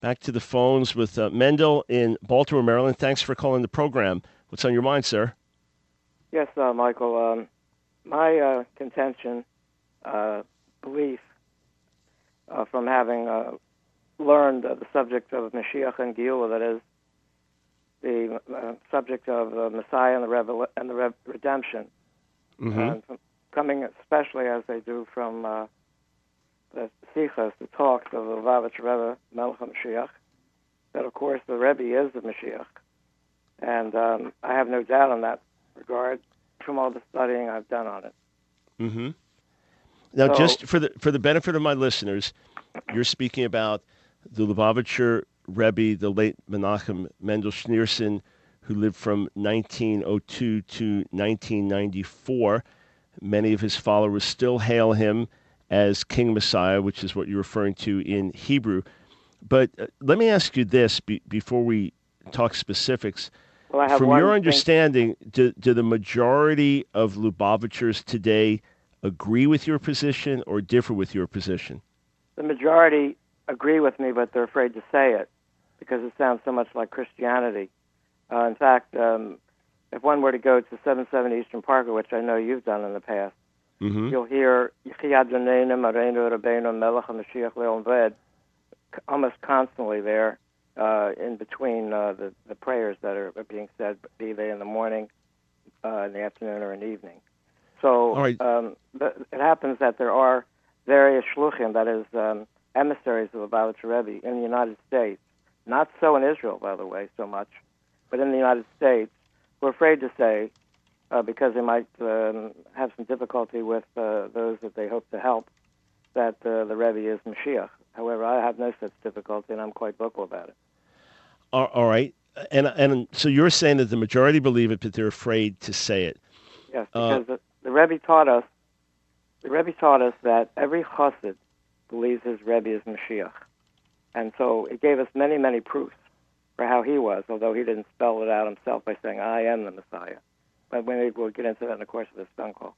Back to the phones with Mendel in Baltimore, Maryland. Thanks for calling the program. What's on your mind, sir? Yes, Michael. My contention, belief, from having learned the subject of Mashiach and Geula, that is, the subject of Messiah and the redemption, and coming especially as they do from the Sichos, the talks of the Lubavitcher Rebbe, Melech HaMashiach, that of course the Rebbe is the Mashiach. And I have no doubt in that regard from all the studying I've done on it. Mm-hmm. Now, so, just for the benefit of my listeners, you're speaking about the Lubavitcher Rebbe, the late Menachem Mendel Schneerson, who lived from 1902 to 1994. Many of his followers still hail him as King Messiah, which is what you're referring to in Hebrew. But let me ask you this before we talk specifics. Well, from your understanding, do the majority of Lubavitchers today agree with your position or differ with your position? The majority agree with me, but they're afraid to say it because it sounds so much like Christianity. In fact, if one were to go to 770 Eastern Parkway, which I know you've done in the past, you'll hear almost constantly there in between the prayers that are being said, be they in the morning, in the afternoon, or in the evening. So right. It happens that there are various shluchim, that is, emissaries of the Lubavitcher Rebbe in the United States. Not so in Israel, by the way, so much, but in the United States, who are afraid to say, because they might have some difficulty with those that they hope to help, that the Rebbe is Mashiach. However, I have no such difficulty, and I'm quite vocal about it. All right. And so you're saying that the majority believe it, but they're afraid to say it. Yes, because the Rebbe taught us. The Rebbe taught us that every chassid believes his Rebbe is Mashiach, and so it gave us many, many proofs for how he was, although he didn't spell it out himself by saying, "I am the Messiah." But we'll get into that in the course of this phone call.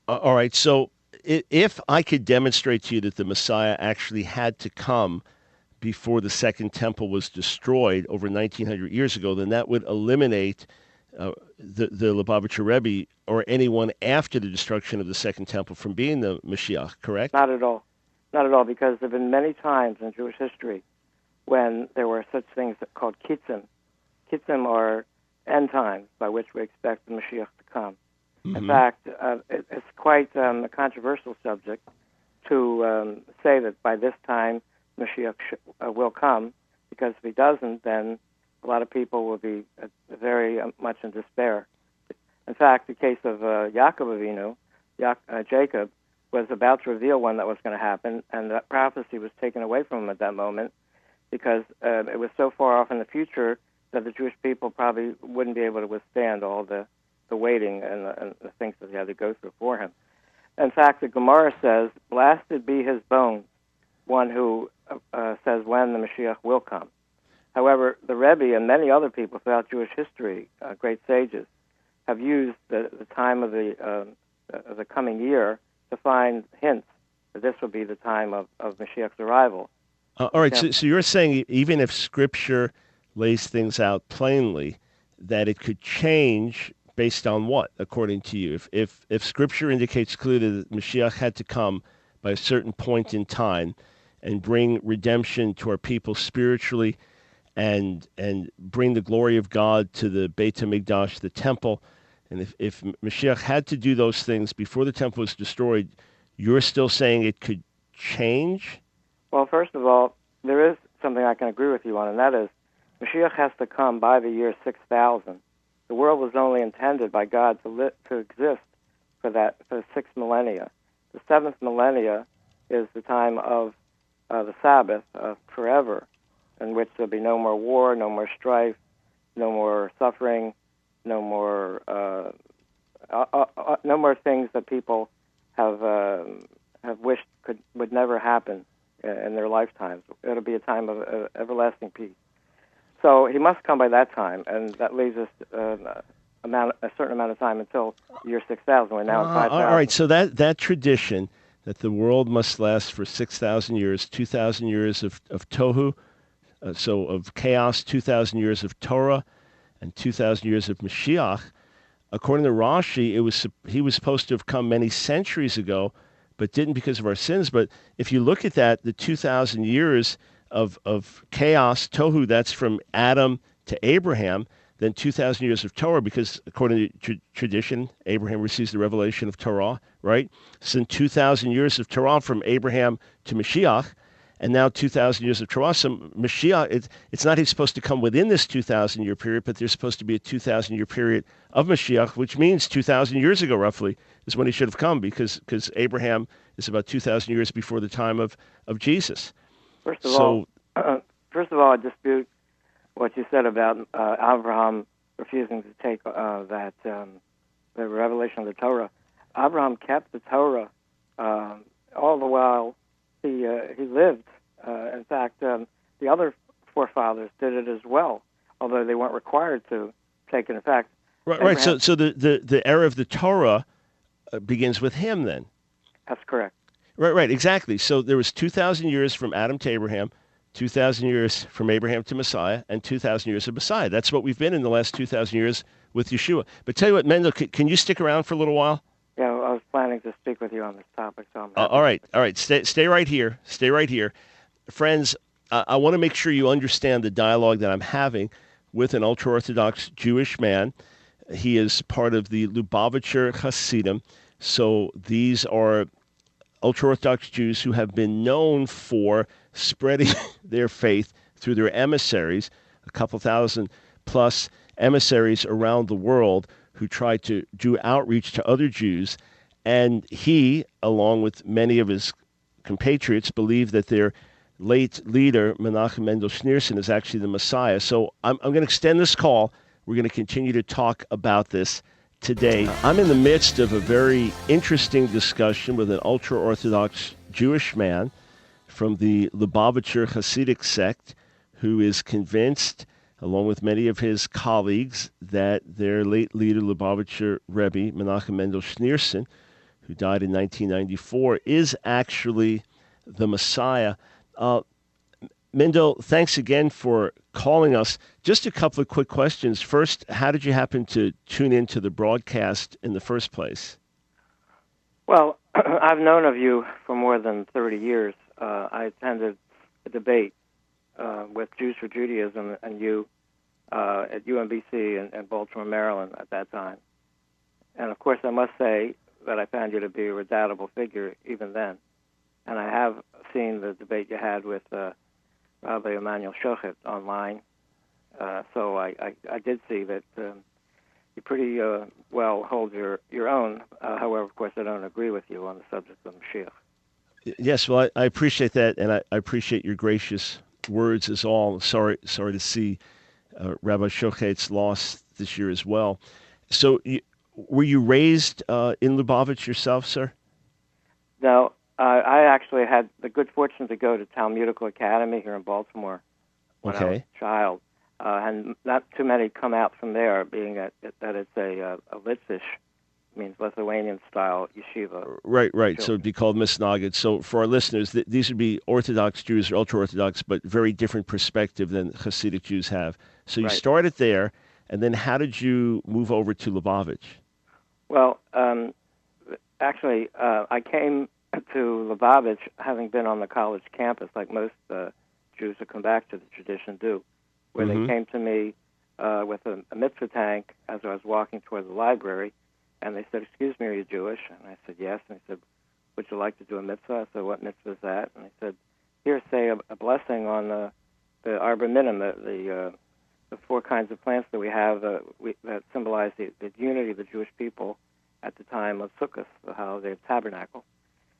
All right. So if I could demonstrate to you that the Messiah actually had to come before the Second Temple was destroyed over 1,900 years ago, then that would eliminate the Lubavitcher Rebbe or anyone after the destruction of the Second Temple from being the Mashiach, correct? Not at all. Not at all, because there have been many times in Jewish history when there were such things called kitzim. Kitzim are end times by which we expect the Mashiach to come. Mm-hmm. In fact, it's quite a controversial subject to say that by this time Mashiach will come, because if he doesn't, then a lot of people will be very much in despair. In fact, the case of Yaakov Avinu, Jacob, was about to reveal when that was going to happen, and that prophecy was taken away from him at that moment because it was so far off in the future that the Jewish people probably wouldn't be able to withstand all the waiting and the things that he had to go through for him. In fact, the Gemara says, "Blasted be his bones," one who says when the Mashiach will come. However, the Rebbe and many other people throughout Jewish history, great sages, have used the time of the coming year to find hints that this will be the time of Mashiach's arrival. All right, so you're saying even if Scripture lays things out plainly, that it could change based on what, according to you? If Scripture indicates clearly that Mashiach had to come by a certain point in time and bring redemption to our people spiritually and bring the glory of God to the Beit HaMikdash, the temple, and if Mashiach had to do those things before the temple was destroyed, you're still saying it could change? Well, first of all, there is something I can agree with you on, and that is Mashiach has to come by the year 6000. The world was only intended by God to exist for the 6 millennia. The 7th millennia is the time of the Sabbath forever, in which there'll be no more war, no more strife, no more suffering, no more things that people have wished would never happen in their lifetimes. It'll be a time of everlasting peace. So he must come by that time, and that leaves us a certain amount of time until year 6000. We're now in 5000. All right, so that tradition that the world must last for 6,000 years, 2,000 years of tohu, so of chaos, 2,000 years of Torah, and 2,000 years of Mashiach. According to Rashi, he was supposed to have come many centuries ago, but didn't because of our sins. But if you look at that, the 2,000 years of chaos, tohu, that's from Adam to Abraham, then 2,000 years of Torah, because according to tradition, Abraham receives the revelation of Torah, right? So then 2,000 years of Torah from Abraham to Mashiach, and now 2,000 years of Torah. So Mashiach, it's not he's supposed to come within this 2,000-year period, but there's supposed to be a 2,000-year period of Mashiach, which means 2,000 years ago, roughly, is when he should have come, because Abraham is about 2,000 years before the time of Jesus. First of all, I dispute what you said about Abraham refusing to take the revelation of the Torah. Abraham kept the Torah all the while he lived. In fact, the other forefathers did it as well, although they weren't required to take it. In fact, right. So the era of the Torah begins with him. Then that's correct. Right. Exactly. So there was 2,000 years from Adam to Abraham, 2,000 years from Abraham to Messiah, and 2,000 years of Messiah. That's what we've been in the last 2,000 years with Yeshua. But tell you what, Mendel, can you stick around for a little while? Yeah, I was planning to speak with you on this topic. So all right. Stay right here. Stay right here. Friends, I want to make sure you understand the dialogue that I'm having with an ultra-Orthodox Jewish man. He is part of the Lubavitcher Hasidim. So these are ultra-Orthodox Jews who have been known for spreading their faith through their emissaries, a couple thousand plus emissaries around the world who try to do outreach to other Jews. And he, along with many of his compatriots, believe that their late leader, Menachem Mendel Schneerson, is actually the Messiah. So I'm going to extend this call. We're going to continue to talk about this today. I'm in the midst of a very interesting discussion with an ultra-Orthodox Jewish man from the Lubavitcher Hasidic sect who is convinced, along with many of his colleagues, that their late leader, Lubavitcher Rebbe, Menachem Mendel Schneerson, who died in 1994, is actually the Messiah. Mendel, thanks again for calling us. Just a couple of quick questions. First, how did you happen to tune into the broadcast in the first place? Well, I've known of you for more than 30 years. I attended a debate with Jews for Judaism and you at UMBC in Baltimore, Maryland at that time. And, of course, I must say that I found you to be a redoubtable figure even then. And I have seen the debate you had with Rabbi Emanuel Shochet online. So I did see that you pretty well hold your own. However, of course, I don't agree with you on the subject of Mashiach. Yes, well, I appreciate that, and I appreciate your gracious words as all. Sorry to see Rabbi Shochet's loss this year as well. So were you raised in Lubavitch yourself, sir? No, I actually had the good fortune to go to Talmudical Academy here in Baltimore when I was a child. And not too many come out from there, being that it's a Litvish, means Lithuanian-style yeshiva. Right. So it'd be called Misnagid. So for our listeners, these would be Orthodox Jews or ultra-Orthodox, but very different perspective than Hasidic Jews have. So you started there, and then how did you move over to Lubavitch? Well, actually, I came to Lubavitch having been on the college campus, like most Jews who come back to the tradition do, where they came to me with a mitzvah tank as I was walking toward the library, and they said, "Excuse me, are you Jewish?" And I said, "Yes." And they said, "Would you like to do a mitzvah?" I said, "What mitzvah is that?" And they said, "Here, say a blessing on the arbor minim, the four kinds of plants that we have that symbolize the unity of the Jewish people at the time of Sukkot, the holiday of Tabernacle."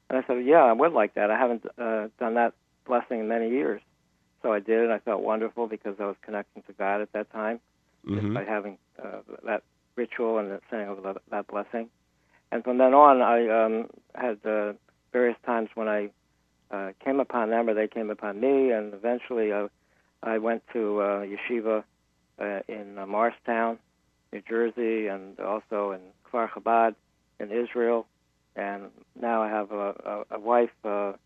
And I said, "Yeah, I would like that. I haven't done that blessing in many years." So I did it. I felt wonderful because I was connecting to God at that time just by having that ritual and saying over that blessing. And from then on, I had various times when I came upon them or they came upon me, and eventually I went to yeshiva in Morristown, New Jersey, and also in Kfar Chabad in Israel. and now I have a wife for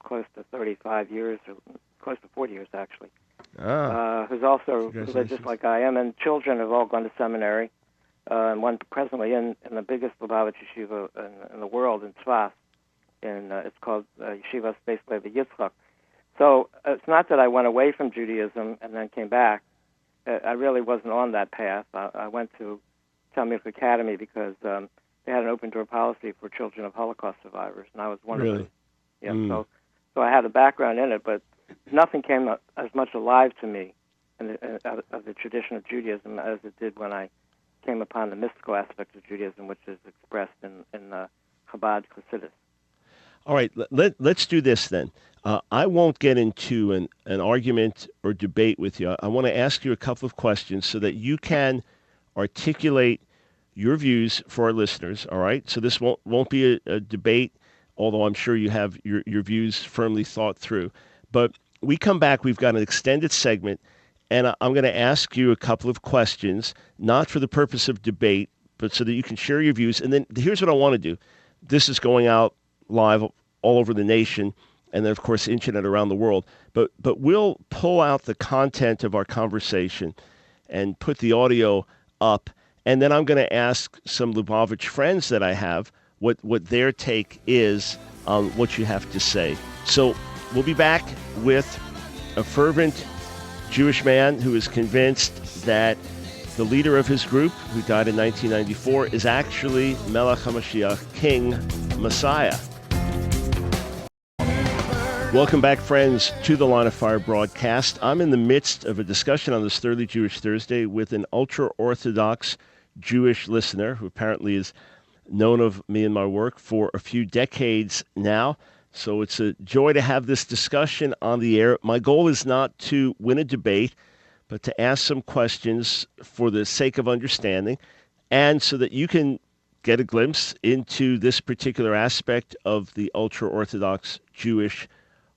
close to 35 years, or close to 40 years actually, who's also religious like I am, and children have all gone to seminary, and one presently in the biggest Lubavitch yeshiva in the world, in Tzfas, it's called Yeshiva Space Levi Yitzchak. So it's not that I went away from Judaism and then came back. I really wasn't on that path. I went to Talmudic Academy because they had an open door policy for children of Holocaust survivors, and I was one of them. Yeah, so I had a background in it, but nothing came as much alive to me of the tradition of Judaism as it did when I came upon the mystical aspect of Judaism, which is expressed in Chabad Chassidus. All right, let's do this then. I won't get into an argument or debate with you. I want to ask you a couple of questions so that you can articulate your views for our listeners, all right? So this won't be a debate, although I'm sure you have your views firmly thought through. But we come back, we've got an extended segment, and I'm going to ask you a couple of questions, not for the purpose of debate, but so that you can share your views. And then here's what I want to do. This is going out live all over the nation, and then, of course, internet around the world. But we'll pull out the content of our conversation and put the audio up, and then I'm going to ask some Lubavitch friends that I have what their take is on what you have to say. So we'll be back with a fervent Jewish man who is convinced that the leader of his group, who died in 1994, is actually Melech HaMashiach, King Messiah. Welcome back, friends, to the Line of Fire broadcast. I'm in the midst of a discussion on this Thoroughly Jewish Thursday with an ultra-Orthodox Jewish listener who apparently is known of me and my work for a few decades now. So it's a joy to have this discussion on the air. My goal is not to win a debate, but to ask some questions for the sake of understanding, and so that you can get a glimpse into this particular aspect of the ultra-Orthodox Jewish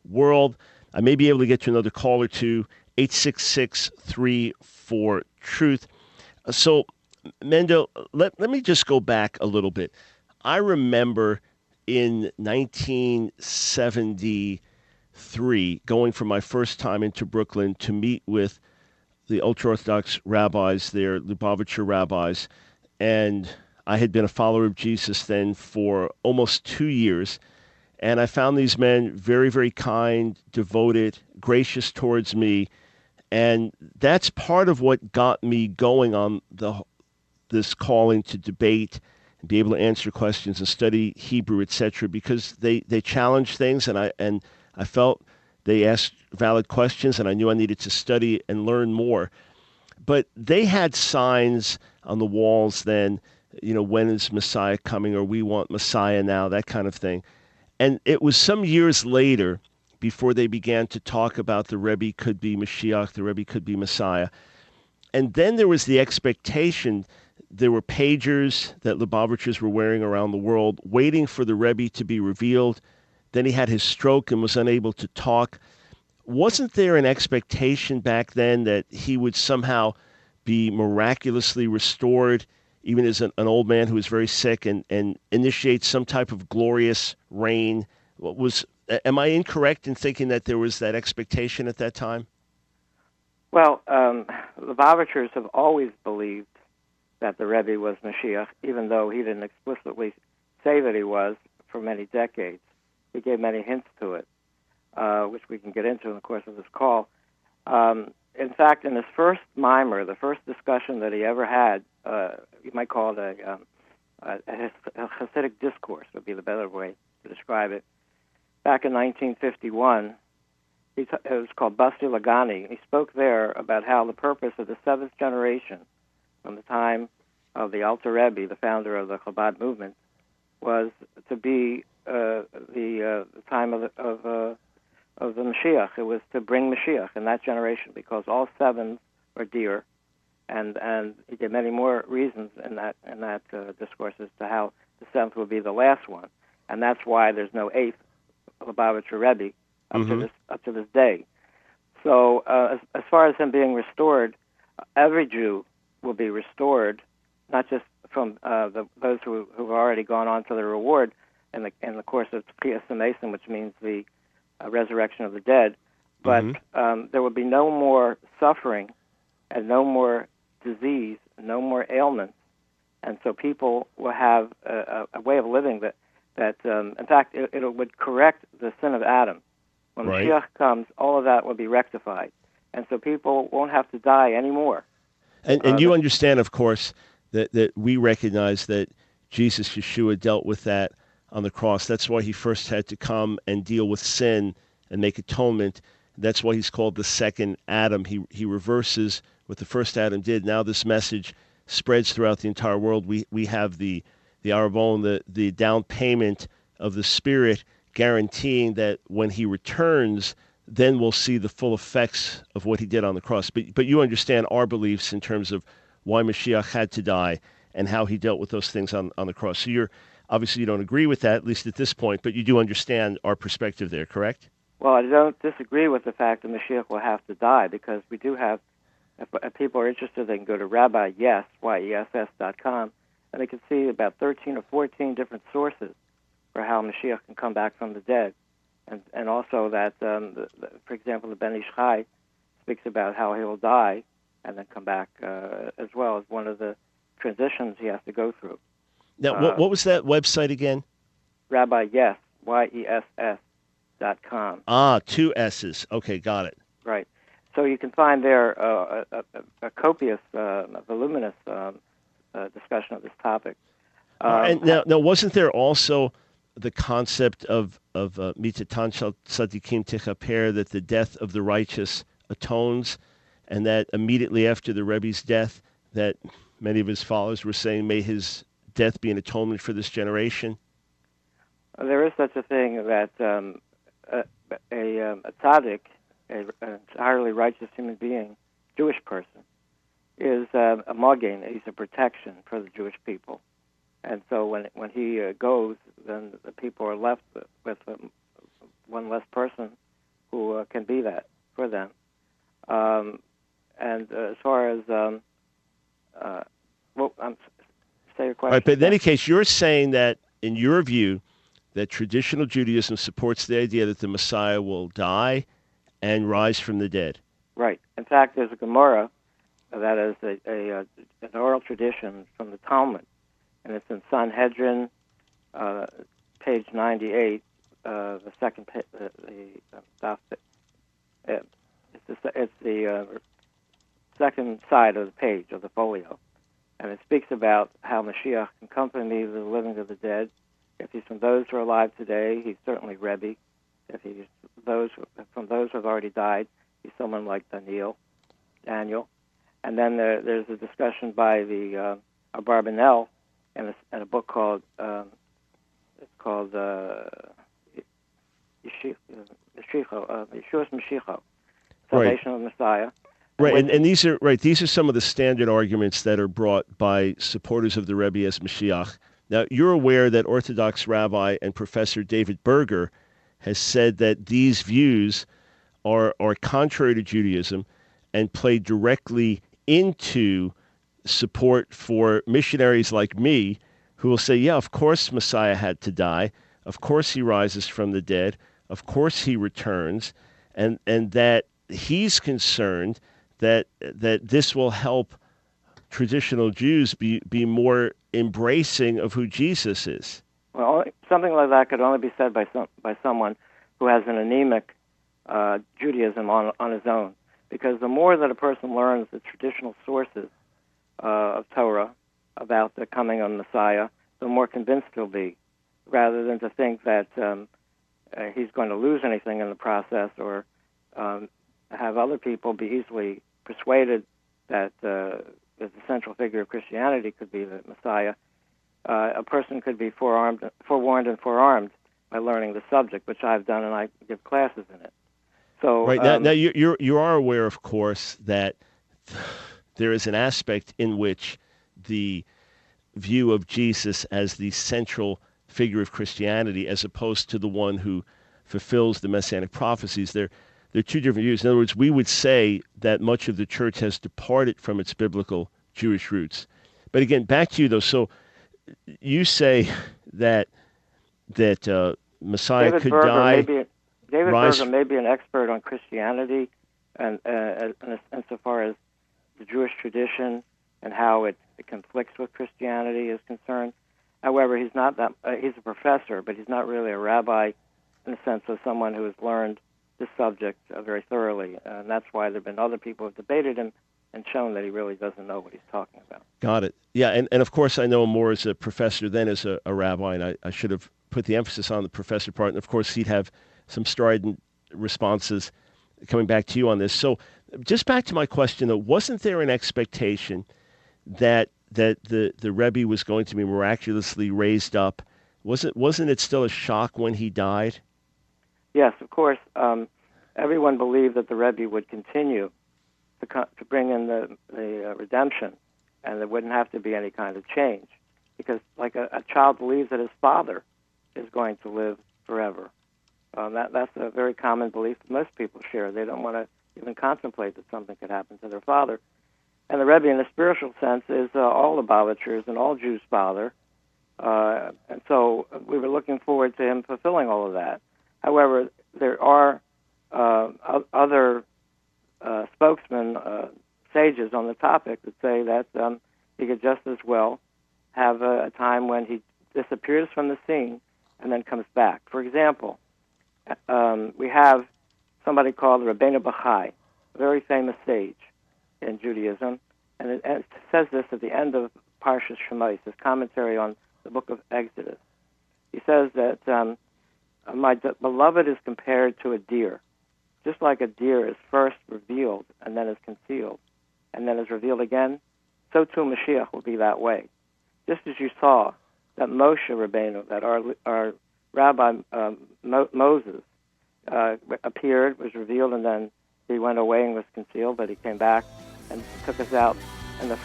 world. I may be able to get to another call or two, 866-34-TRUTH. So, Mendo, let me just go back a little bit. I remember in 1973 going for my first time into Brooklyn to meet with the ultra-Orthodox rabbis there, Lubavitcher rabbis, and I had been a follower of Jesus then for almost 2 years. And I found these men very, very kind, devoted, gracious towards me. And that's part of what got me going on this calling to debate and be able to answer questions and study Hebrew, etc., because they challenged things, and I felt they asked valid questions, and I knew I needed to study and learn more. But they had signs on the walls then, when is Messiah coming, or we want Messiah now, that kind of thing. And it was some years later before they began to talk about the Rebbe could be Mashiach, the Rebbe could be Messiah. And then there was the expectation, there were pagers that Lubavitchers were wearing around the world, waiting for the Rebbe to be revealed. Then he had his stroke and was unable to talk. Wasn't there an expectation back then that he would somehow be miraculously restored, even as an old man who was very sick, and initiate some type of glorious reign? Am I incorrect in thinking that there was that expectation at that time? Well, Lubavitchers have always believed that the Rebbe was Mashiach, even though he didn't explicitly say that he was for many decades. He gave many hints to it, which we can get into in the course of this call. In fact, in his first mimer, the first discussion that he ever had, you might call it a Hasidic discourse, would be the better way to describe it. Back in 1951, it was called Basti Lagani. He spoke there about how the purpose of the seventh generation, from the time of the Alter Rebbe, the founder of the Chabad movement, was to be the time of the Mashiach. It was to bring Mashiach in that generation, because all sevens are dear, and he gave many more reasons in that discourse as to how the seventh will be the last one, and that's why there's no eighth Lubavitcher Rebbe up to this day. So as far as him being restored, every Jew will be restored, not just those who've already gone on to the reward in the course of Tchias Mason, which means the resurrection of the dead. But there will be no more suffering and no more disease, no more ailments, and so people will have a way of living that in fact, it would correct the sin of Adam. When Mashiach comes, all of that will be rectified, and so people won't have to die anymore. And you understand, of course, that we recognize that Jesus, Yeshua, dealt with that on the cross. That's why he first had to come and deal with sin and make atonement. That's why he's called the second Adam. He reverses what the first Adam did. Now this message spreads throughout the entire world. We have the Arabon, the down payment of the Spirit, guaranteeing that when he returns, then we'll see the full effects of what he did on the cross. But you understand our beliefs in terms of why Mashiach had to die and how he dealt with those things on the cross. So you don't agree with that, at least at this point, but you do understand our perspective there, correct? Well, I don't disagree with the fact that Mashiach will have to die, because we do have, if people are interested, they can go to Rabbi, YESS.com, and they can see about 13 or 14 different sources for how Mashiach can come back from the dead. And also that, for example, the Ben Ish Chai speaks about how he will die and then come back as well as one of the transitions he has to go through. Now, what was that website again? Rabbi, yes, YESS.com. Ah, 2 S's. Okay, got it. Right. So you can find there a copious, voluminous discussion of this topic. And now, wasn't there also the concept of mitatan shel tzadikim tichaper, that the death of the righteous atones, and that immediately after the Rebbe's death, that many of his followers were saying, may his death be an atonement for this generation? There is such a thing that a tzaddik, an entirely righteous human being, Jewish person, is a magen. He's a protection for the Jewish people. And so when he goes, then the people are left with one less person who can be that for them. And as far as say your question. Right, but in any case, you're saying that, in your view, that traditional Judaism supports the idea that the Messiah will die and rise from the dead. Right. In fact, there's a Gemara that is an oral tradition from the Talmud, and it's in Sanhedrin, page 98, the second page. It's the second side of the page of the folio, and it speaks about how Mashiach can accompany the living of the dead. If he's from those who are alive today, he's certainly Rabbi. If he's from those who have already died, he's someone like Daniel. And then there's a discussion by the Abarbanel in a book called Yeshua's Mashiach, Salvation of the Messiah. Right, and these are some of the standard arguments that are brought by supporters of the Rebbe as Mashiach. Now, you're aware that Orthodox Rabbi and Professor David Berger has said that these views are contrary to Judaism and play directly into support for missionaries like me, who will say, yeah, of course Messiah had to die, of course he rises from the dead, of course he returns, and that he's concerned that this will help traditional Jews be more embracing of who Jesus is. Well, something like that could only be said by someone who has an anemic Judaism on his own, because the more that a person learns the traditional sources of Torah about the coming of Messiah, the more convinced he'll be, rather than to think that he's going to lose anything in the process, or have other people be easily persuaded that the central figure of Christianity could be the Messiah. A person could be forewarned and forearmed by learning the subject, which I've done, and I give classes in it. So right now you are aware, of course, that there is an aspect in which the view of Jesus as the central figure of Christianity, as opposed to the one who fulfills the messianic prophecies, they're two different views. In other words, we would say that much of the church has departed from its biblical Jewish roots. But again, back to you though. So you say that Messiah David could Berger die, Berger rise. may be an expert on Christianity, and insofar as the Jewish tradition and how it conflicts with Christianity is concerned. However, he's not that. He's a professor, but he's not really a rabbi in the sense of someone who has learned this subject very thoroughly, and that's why there have been other people who have debated him and shown that he really doesn't know what he's talking about. Got it. Yeah, and of course I know him more as a professor than as a rabbi, and I should have put the emphasis on the professor part. And of course he'd have some strident responses coming back to you on this. So just back to my question though, wasn't there an expectation that the Rebbe was going to be miraculously raised up? Wasn't it still a shock when he died? Yes, of course. Everyone believed that the Rebbe would continue to bring in the redemption, and there wouldn't have to be any kind of change, because like a child believes that his father is going to live forever. That's a very common belief that most people share. They don't want to even contemplate that something could happen to their father. And the Rebbe, in a spiritual sense, is all Lubavitchers and all Jews' father. And so we were looking forward to him fulfilling all of that. However, there are other spokesmen, sages on the topic that say that he could just as well have a time when he disappears from the scene and then comes back. For example, we have somebody called Rabbeinu Bachai, a very famous sage in Judaism, and it says this at the end of Parshas Shemais, his commentary on the book of Exodus. He says that my beloved is compared to a deer. Just like a deer is first revealed and then is concealed and then is revealed again, so too Mashiach will be that way. Just as you saw that Moshe Rabbeinu, that our Rabbi Moses appeared, was revealed, and then he went away and was concealed, but he came back and took us out in the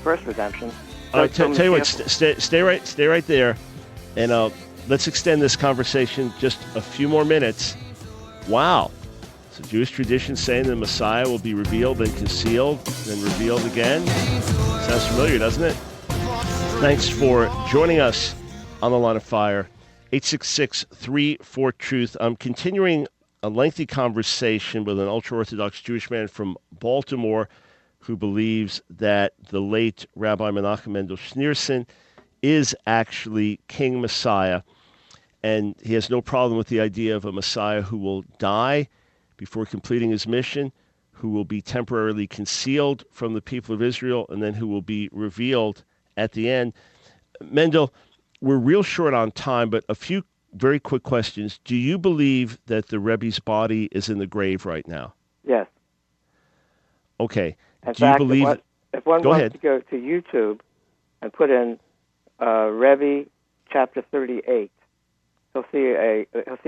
first redemption. All right, tell you what, stay right there, and let's extend this conversation just a few more minutes. Wow. So Jewish tradition saying the Messiah will be revealed and concealed, then revealed again. Sounds familiar, doesn't it? Thanks for joining us on The Line of Fire. 866-34-TRUTH. I'm continuing a lengthy conversation with an ultra-Orthodox Jewish man from Baltimore who believes that the late Rabbi Menachem Mendel Schneerson is actually King Messiah. And he has no problem with the idea of a Messiah who will die before completing his mission, who will be temporarily concealed from the people of Israel, and then who will be revealed at the end. Mendel, we're real short on time, but a few very quick questions. Do you believe that the Rebbe's body is in the grave right now? Yes. Okay. In Do fact, you believe... if one Go wants ahead. to go to YouTube and put in Rebbe chapter 38, he'll see a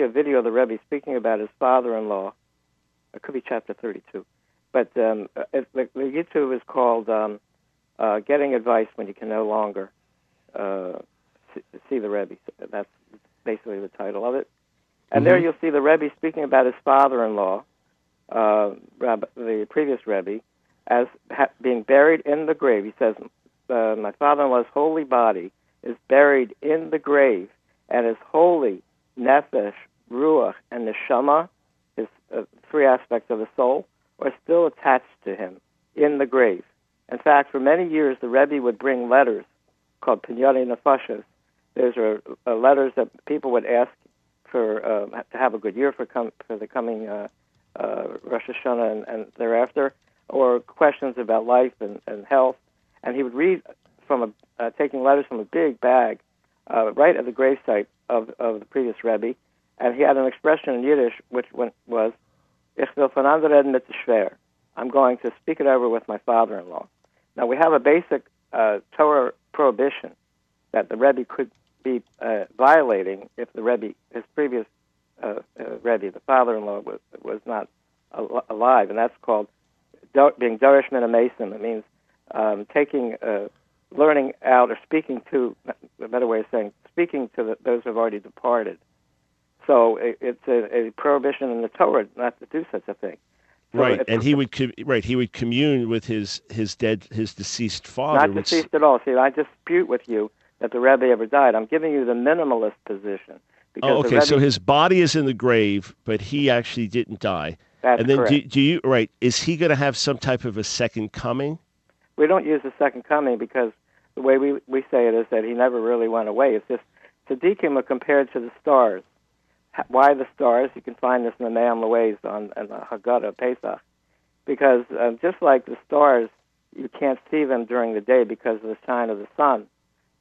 video of the Rebbe speaking about his father-in-law. It could be chapter 32, but the YouTube is called "Getting Advice When You Can No Longer See the Rebbe." That's basically the title of it. And there you'll see the Rebbe speaking about his father-in-law, the previous Rebbe, as being buried in the grave. He says, "My father-in-law's holy body is buried in the grave, and his holy nefesh, ruach, and neshama, his three aspects of the soul, are still attached to him in the grave." In fact, for many years, the Rebbe would bring letters called Pinyani Nefashos. Those are letters that people would ask for to have a good year for the coming Rosh Hashanah and thereafter, or questions about life and health. And he would read from taking letters from a big bag right at the gravesite of the previous Rebbe, and he had an expression in Yiddish which was, "Ich will voneinander reden mit der Schwer." I'm going to speak it over with my father-in-law. Now, we have a basic Torah prohibition that the Rebbe could be violating if the Rebbe, his previous Rebbe, the father-in-law, was not alive, and that's called being Dorish Min HaMesim. It means learning out or speaking to, a better way of saying, speaking to those who have already departed. So it's a prohibition in the Torah not to do such a thing. Right, and he would he would commune with his deceased father. Not deceased at all. See, I dispute with you that the Rebbe ever died. I'm giving you the minimalist position. Oh, okay. So his body is in the grave, but he actually didn't die. That's and then correct. Do you is he going to have some type of a second coming? We don't use the second coming because the way we say it is that he never really went away. It's just tzaddikim are compared to the stars. Why the stars? You can find this in the Me'am Lo'ez on the Haggadah Pesach. Because just like the stars, you can't see them during the day because of the shine of the sun.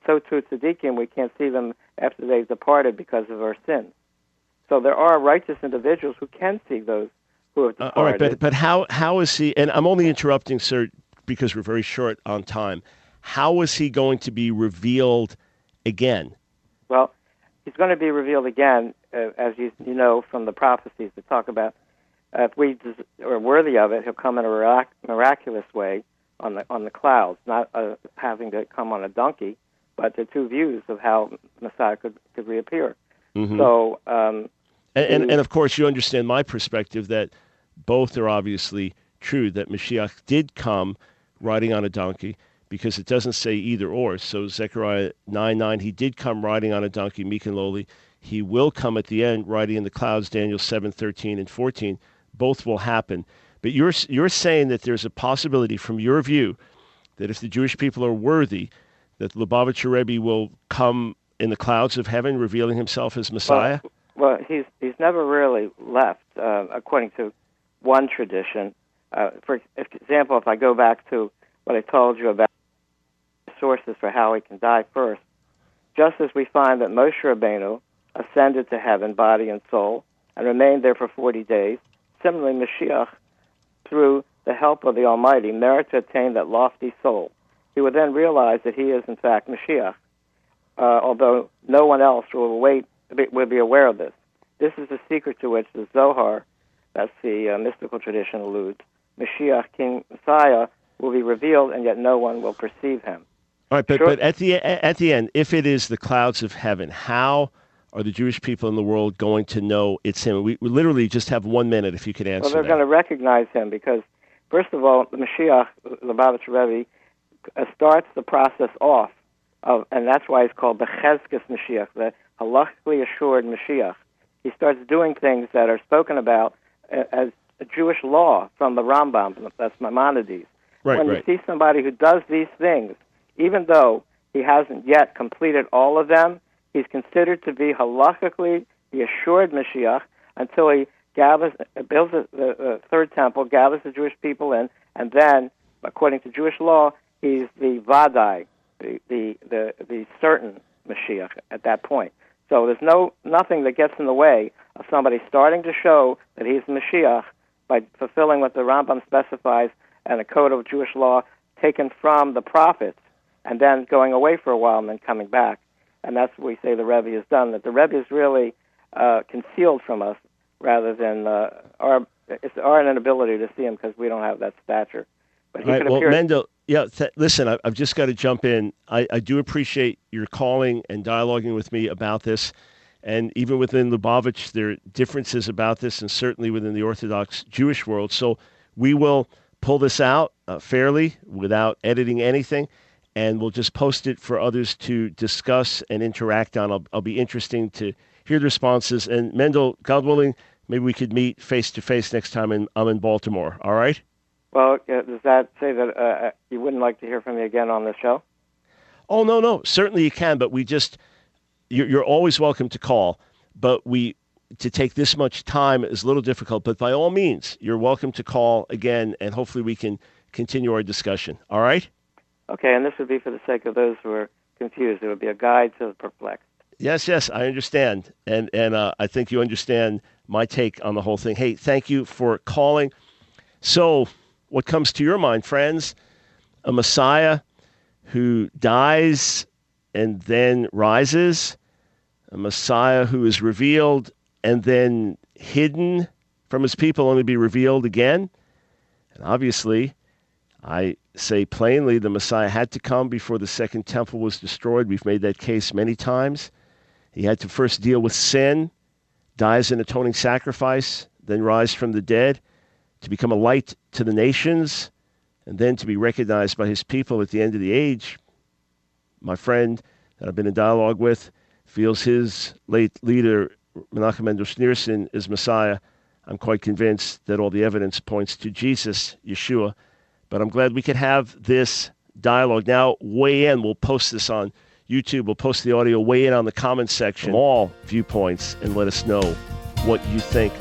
So too tzaddikim, we can't see them after they've departed because of our sins. So there are righteous individuals who can see those who have departed. All right, but how is he? And I'm only interrupting, sir, because we're very short on time. How is he going to be revealed again? Well, he's going to be revealed again, as you know from the prophecies that talk about if we are worthy of it, he'll come in a miraculous way on the clouds, not having to come on a donkey, but the two views of how Messiah could reappear. Mm-hmm. So, and of course, you understand my perspective that both are obviously true. That Mashiach did come riding on a donkey, because it doesn't say either or. So Zechariah 9:9, he did come riding on a donkey, meek and lowly. He will come at the end riding in the clouds, Daniel 7:13 and 14. Both will happen. But you're saying that there's a possibility, from your view, that if the Jewish people are worthy, that Lubavitcher Rebbe will come in the clouds of heaven, revealing himself as Messiah? Well, he's never really left, according to one tradition. For example, if I go back to what I told you about sources for how he can die first, just as we find that Moshe Rabbeinu ascended to heaven, body and soul, and remained there for 40 days, similarly, Mashiach, through the help of the Almighty, merit to attain that lofty soul. He would then realize that he is, in fact, Mashiach, although no one else will be aware of this. This is the secret to which the Zohar, that's the mystical tradition, alludes. Mashiach, King Messiah, will be revealed, and yet no one will perceive him. All right, but at the end, if it is the clouds of heaven, how are the Jewish people in the world going to know it's him? We literally just have 1 minute, if you could answer that. Well, they're going to recognize him because, first of all, the Mashiach, the Lubavitcher Rebbe, starts the process off, and that's why he's called the Chezkes Mashiach, the halachically assured Mashiach. He starts doing things that are spoken about as a Jewish law from the Rambam, that's Maimonides. When you see somebody who does these things, even though he hasn't yet completed all of them, he's considered to be halachically the assured Mashiach until he builds the third temple, gathers the Jewish people in, and then, according to Jewish law, he's the Vadai, the certain Mashiach at that point. So there's nothing that gets in the way of somebody starting to show that he's the Mashiach by fulfilling what the Rambam specifies and a code of Jewish law taken from the prophets, and then going away for a while and then coming back. And that's what we say the Rebbe has done, that the Rebbe is really concealed from us rather than it's our inability to see him because we don't have that stature. But he could appear... Mendel, listen, I've just got to jump in. I do appreciate your calling and dialoguing with me about this. And even within Lubavitch, there are differences about this, and certainly within the Orthodox Jewish world. So we will pull this out fairly without editing anything, and we'll just post it for others to discuss and interact on. I'll be interesting to hear the responses. And Mendel, God willing, maybe we could meet face-to-face next time I'm in Baltimore. All right? Well, does that say that you wouldn't like to hear from me again on this show? Oh, no. Certainly you can, but you're always welcome to call. But to take this much time is a little difficult. But by all means, you're welcome to call again, and hopefully we can continue our discussion. All right? Okay, and this would be for the sake of those who are confused. It would be a guide to the perplexed. Yes, I understand. And I think you understand my take on the whole thing. Hey, thank you for calling. So what comes to your mind, friends? A Messiah who dies and then rises? A Messiah who is revealed and then hidden from his people, only to be revealed again? And obviously, I say plainly, the Messiah had to come before the second temple was destroyed. We've made that case many times. He had to first deal with sin, die as an atoning sacrifice, then rise from the dead to become a light to the nations, and then to be recognized by his people at the end of the age. My friend that I've been in dialogue with feels his late leader, Menachem Mendel Schneerson, is Messiah. I'm quite convinced that all the evidence points to Jesus, Yeshua. But I'm glad we could have this dialogue. Now, weigh in. We'll post this on YouTube. We'll post the audio. Weigh in on the comments section, all viewpoints, and let us know what you think.